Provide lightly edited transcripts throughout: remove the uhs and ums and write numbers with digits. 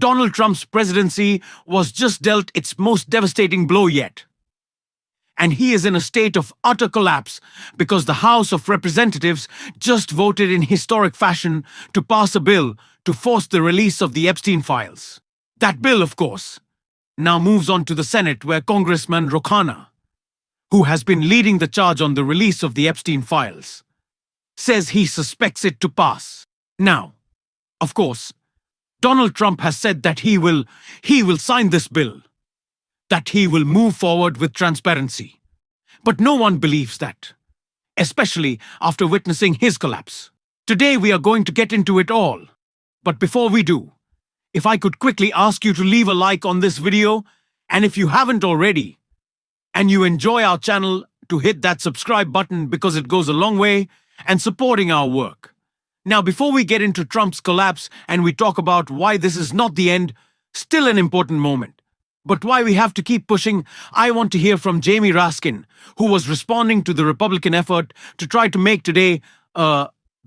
Donald Trump's presidency was just dealt its most devastating blow yet. And he is in a state of utter collapse because the House of Representatives just voted in historic fashion to pass a bill to force the release of the Epstein files. That bill, of course, now moves on to the Senate, where Congressman Ro Khanna, who has been leading the charge on the release of the Epstein files, says he suspects it to pass. Now, of course, Donald Trump has said that he will sign this bill, that he will move forward with transparency. But no one believes that, especially after witnessing his collapse. Today we are going to get into it all. But before we do, if I could quickly ask you to leave a like on this video, and if you haven't already, and you enjoy our channel, to hit that subscribe button because it goes a long way and supporting our work. Now, before we get into Trump's collapse and we talk about why this is not the end, still an important moment, but why we have to keep pushing, I want to hear from Jamie Raskin, who was responding to the Republican effort to try to make today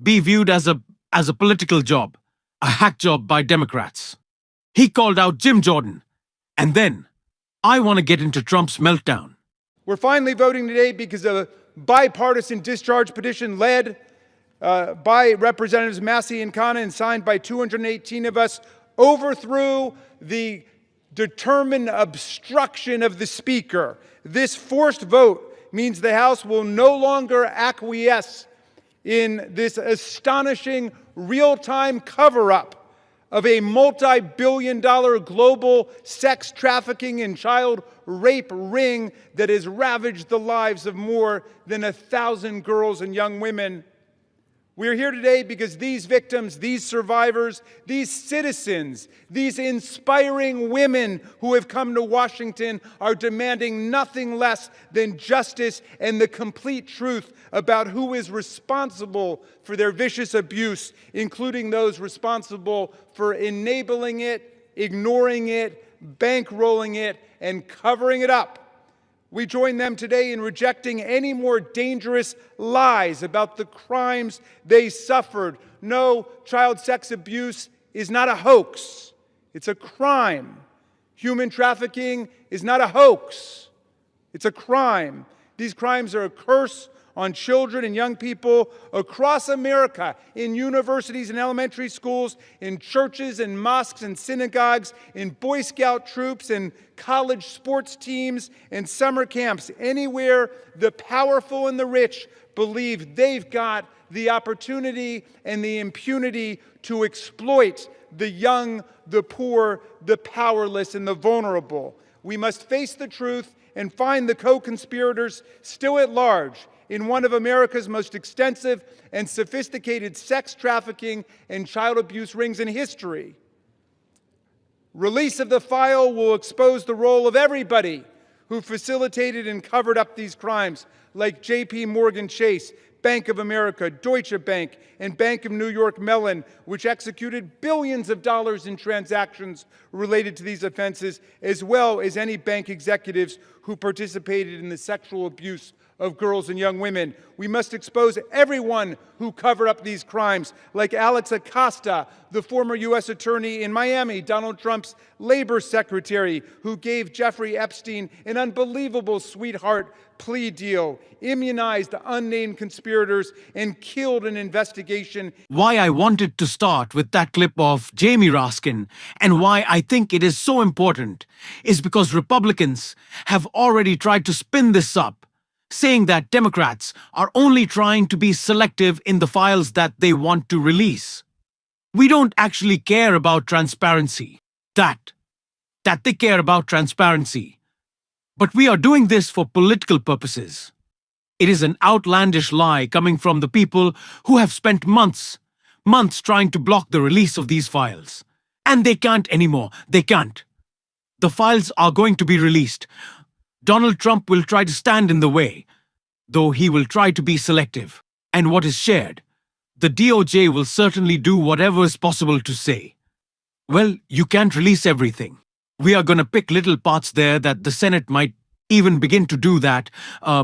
be viewed as a political job, a hack job by Democrats. He called out Jim Jordan. And then, I want to get into Trump's meltdown. We're finally voting today because a bipartisan discharge petition led by Representatives Massey and Khanna and signed by 218 of us overthrew the determined obstruction of the Speaker. This forced vote means the House will no longer acquiesce in this astonishing real-time cover-up of a multi-billion-dollar global sex trafficking and child rape ring that has ravaged the lives of more than 1,000 girls and young women. We're here today because these victims, these survivors, these citizens, these inspiring women who have come to Washington are demanding nothing less than justice and the complete truth about who is responsible for their vicious abuse, including those responsible for enabling it, ignoring it, bankrolling it, and covering it up. We join them today in rejecting any more dangerous lies about the crimes they suffered. No, child sex abuse is not a hoax. It's a crime. Human trafficking is not a hoax. It's a crime. These crimes are a curse on children and young people across America, in universities and elementary schools, in churches and mosques and synagogues, in Boy Scout troops and college sports teams and summer camps. Anywhere the powerful and the rich believe they've got the opportunity and the impunity to exploit the young, the poor, the powerless, and the vulnerable. We must face the truth and find the co-conspirators still at large in one of America's most extensive and sophisticated sex trafficking and child abuse rings in history. Release of the file will expose the role of everybody who facilitated and covered up these crimes, like J.P. Morgan Chase, Bank of America, Deutsche Bank, and Bank of New York Mellon, which executed billions of dollars in transactions related to these offenses, as well as any bank executives who participated in the sexual abuse of girls and young women. We must expose everyone who covered up these crimes, like Alex Acosta, the former U.S. attorney in Miami, Donald Trump's labor secretary, who gave Jeffrey Epstein an unbelievable sweetheart plea deal, immunized unnamed conspirators, and killed an investigation. Why I wanted to start with that clip of Jamie Raskin and why I think it is so important is because Republicans have already tried to spin this up, saying that Democrats are only trying to be selective in the files that they want to release. We don't actually care about transparency. That they care about transparency. But we are doing this for political purposes. It is an outlandish lie coming from the people who have spent months trying to block the release of these files. And they can't anymore. They can't. The files are going to be released. Donald Trump will try to stand in the way, though he will try to be selective. And what is shared, the DOJ will certainly do whatever is possible to say, well, you can't release everything. We are going to pick little parts there that the Senate might even begin to do that,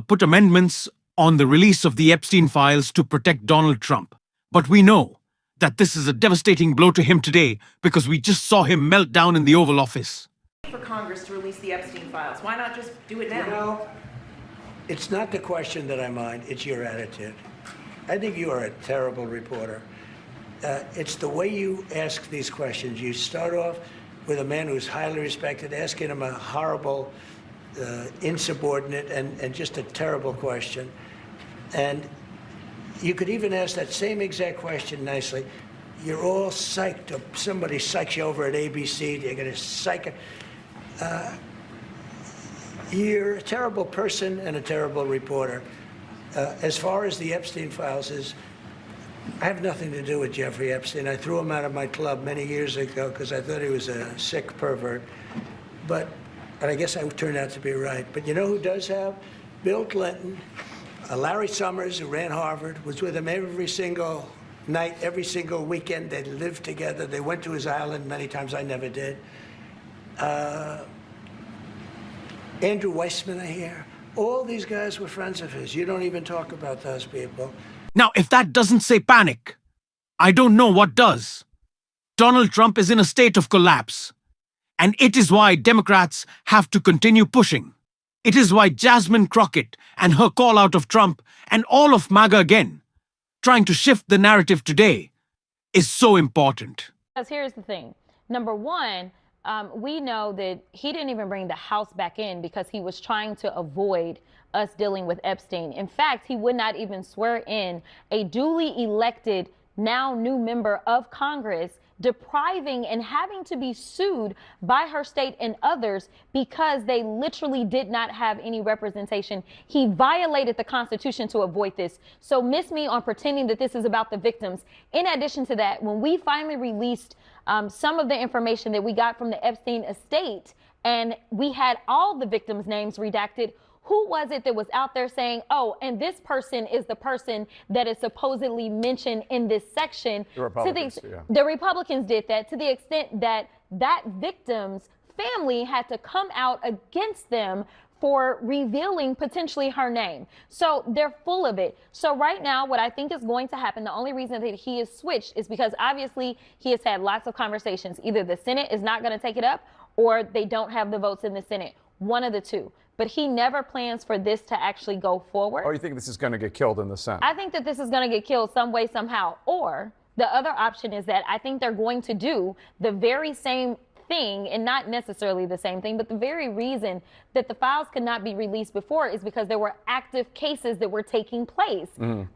put amendments on the release of the Epstein files to protect Donald Trump. But we know that this is a devastating blow to him today because we just saw him melt down in the Oval Office. For Congress to release the Epstein files. Why not just do it now? You know, it's not the question that I mind, it's your attitude. I think you are a terrible reporter. It's the way you ask these questions. You start off with a man who's highly respected, asking him a horrible, insubordinate, and just a terrible question. And you could even ask that same exact question nicely. You're all psyched up. Somebody psychs you over at ABC. You're going to psych it. You're a terrible person and a terrible reporter. As far as the Epstein files is, I have nothing to do with Jeffrey Epstein. I threw him out of my club many years ago because I thought he was a sick pervert. And I guess I turned out to be right. But you know who does have? Bill Clinton, Larry Summers, who ran Harvard, was with him every single night, every single weekend. They lived together. They went to his island many times. I never did. Andrew Weissman, I hear. All these guys were friends of his. You don't even talk about those people. Now, if that doesn't say panic, I don't know what does. Donald Trump is in a state of collapse. And it is why Democrats have to continue pushing. It is why Jasmine Crockett and her call out of Trump and all of MAGA again, trying to shift the narrative today, is so important. Because here's the thing. Number one, we know that he didn't even bring the House back in because he was trying to avoid us dealing with Epstein. In fact, he would not even swear in a duly elected, now new member of Congress, depriving and having to be sued by her state and others because they literally did not have any representation. He violated the Constitution to avoid this. So miss me on pretending that this is about the victims. In addition to that, when we finally released some of the information that we got from the Epstein estate and we had all the victims' names redacted, who was it that was out there saying, oh, and this person is the person that is supposedly mentioned in this section? The Republicans, The Republicans did that to the extent that that victim's family had to come out against them for revealing potentially her name. So they're full of it. So right now, what I think is going to happen, the only reason that he is switched is because obviously he has had lots of conversations. Either the Senate is not going to take it up or they don't have the votes in the Senate. One of the two. But he never plans for this to actually go forward. Or you think this is going to get killed in the Senate? I think that this is going to get killed some way, somehow. Or the other option is that I think they're going to do the very same thing, and not necessarily the same thing, but the very reason that the files could not be released before is because there were active cases that were taking place.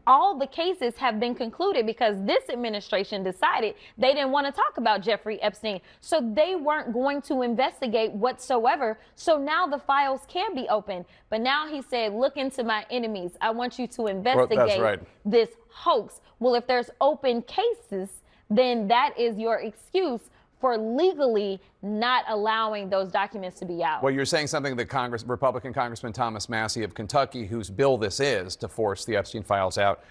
All the cases have been concluded because this administration decided they didn't want to talk about Jeffrey Epstein. So they weren't going to investigate whatsoever. So now the files can be opened. But now he said, look into my enemies. I want you to investigate this hoax. Well, if there's open cases, then that is your excuse for legally not allowing those documents to be out. Well, you're saying something that Republican Congressman Thomas Massie of Kentucky, whose bill this is to force the Epstein files out,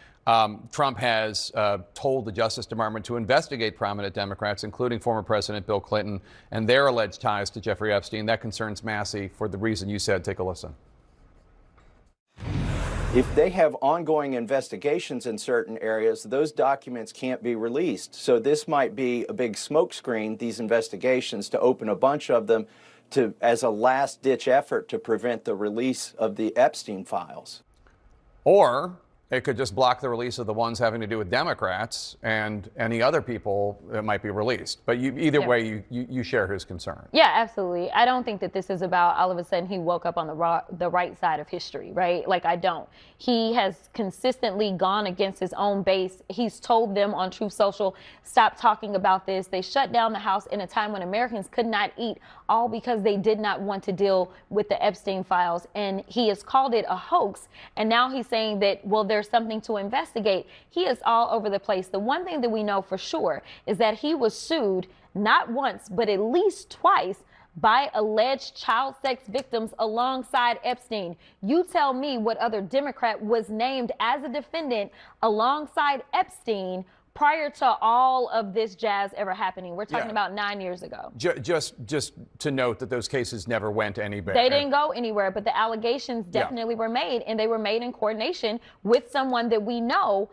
Trump has told the Justice Department to investigate prominent Democrats, including former President Bill Clinton, and their alleged ties to Jeffrey Epstein. That concerns Massie for the reason you said. Take a listen. If they have ongoing investigations in certain areas, those documents can't be released. So this might be a big smokescreen, these investigations, to open a bunch of them as a last-ditch effort to prevent the release of the Epstein files. Or it could just block the release of the ones having to do with Democrats and any other people that might be released. But either way, you share his concern. Yeah, absolutely. I don't think that this is about all of a sudden he woke up on the right side of history, right? Like, I don't. He has consistently gone against his own base. He's told them on Truth Social, stop talking about this. They shut down the House in a time when Americans could not eat, all because they did not want to deal with the Epstein files. And he has called it a hoax. And now he's saying that, well, there's something to investigate. He is all over the place. The one thing that we know for sure is that he was sued not once, but at least twice by alleged child sex victims alongside Epstein. You tell me what other Democrat was named as a defendant alongside Epstein prior to all of this jazz ever happening. We're talking about 9 years ago. Just to note that those cases never went anywhere. They didn't go anywhere, but the allegations definitely were made, and they were made in coordination with someone that we know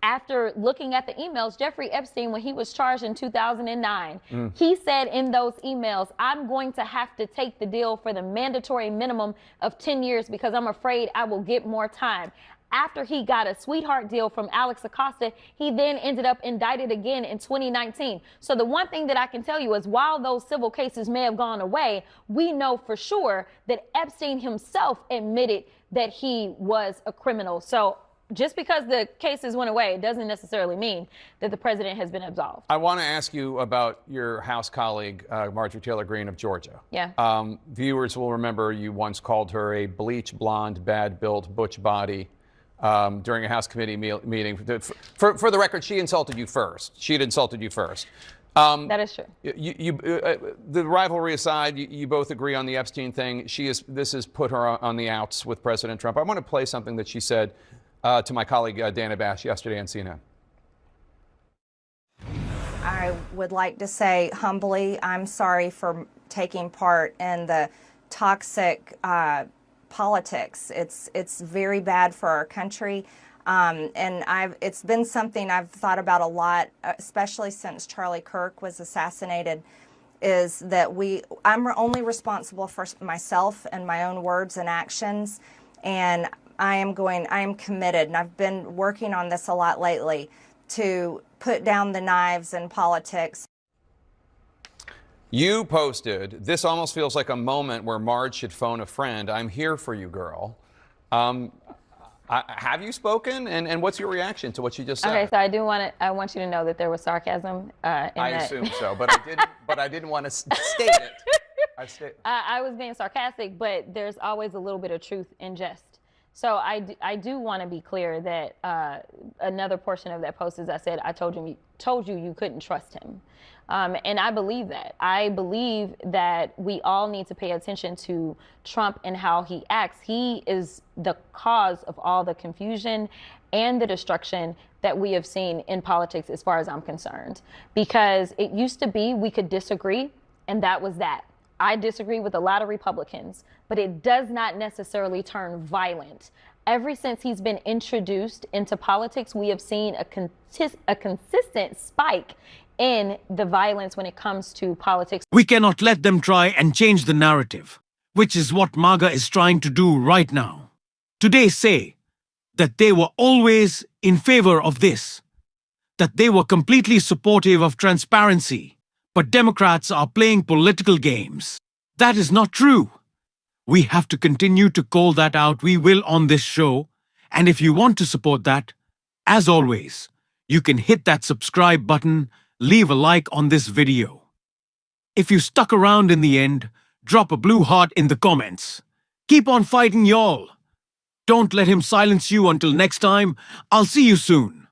after looking at the emails, Jeffrey Epstein, when he was charged in 2009, he said in those emails, I'm going to have to take the deal for the mandatory minimum of 10 years because I'm afraid I will get more time. After he got a sweetheart deal from Alex Acosta, he then ended up indicted again in 2019. So the one thing that I can tell you is while those civil cases may have gone away, we know for sure that Epstein himself admitted that he was a criminal. So just because the cases went away doesn't necessarily mean that the president has been absolved. I want to ask you about your House colleague, Marjorie Taylor Greene of Georgia. Yeah. Viewers will remember you once called her a bleach blonde, bad-built, butch body during a House committee meeting. For the record, she insulted you first. She had insulted you first. That is true. The rivalry aside, you both agree on the Epstein thing. This has put her on the outs with President Trump. I want to play something that she said to my colleague Dana Bash yesterday on CNN. I would like to say humbly, I'm sorry for taking part in the toxic politics. It's very bad for our country. And it's been something I've thought about a lot, especially since Charlie Kirk was assassinated, is that I'm only responsible for myself and my own words and actions. And I am committed, and I've been working on this a lot lately, to put down the knives in politics. You posted, this almost feels like a moment where Marge should phone a friend. I'm here for you, girl. Have you spoken? And what's your reaction to what she just said? Okay, so I want you to know that there was sarcasm in that. I assume so, but I didn't want to state it. I was being sarcastic, but there's always a little bit of truth in jest. So I do want to be clear that another portion of that post is I said, I told you you couldn't trust him. And I believe that. I believe that we all need to pay attention to Trump and how he acts. He is the cause of all the confusion and the destruction that we have seen in politics as far as I'm concerned. Because it used to be we could disagree, and that was that. I disagree with a lot of Republicans, but it does not necessarily turn violent. Ever since he's been introduced into politics, we have seen a consistent spike in the violence when it comes to politics. We cannot let them try and change the narrative, which is what MAGA is trying to do right now. Today say that they were always in favor of this, that they were completely supportive of transparency, but Democrats are playing political games. That is not true. We have to continue to call that out. We will on this show. And if you want to support that, as always, you can hit that subscribe button, leave a like on this video. If you stuck around in the end, drop a blue heart in the comments. Keep on fighting, y'all. Don't let him silence you until next time. I'll see you soon.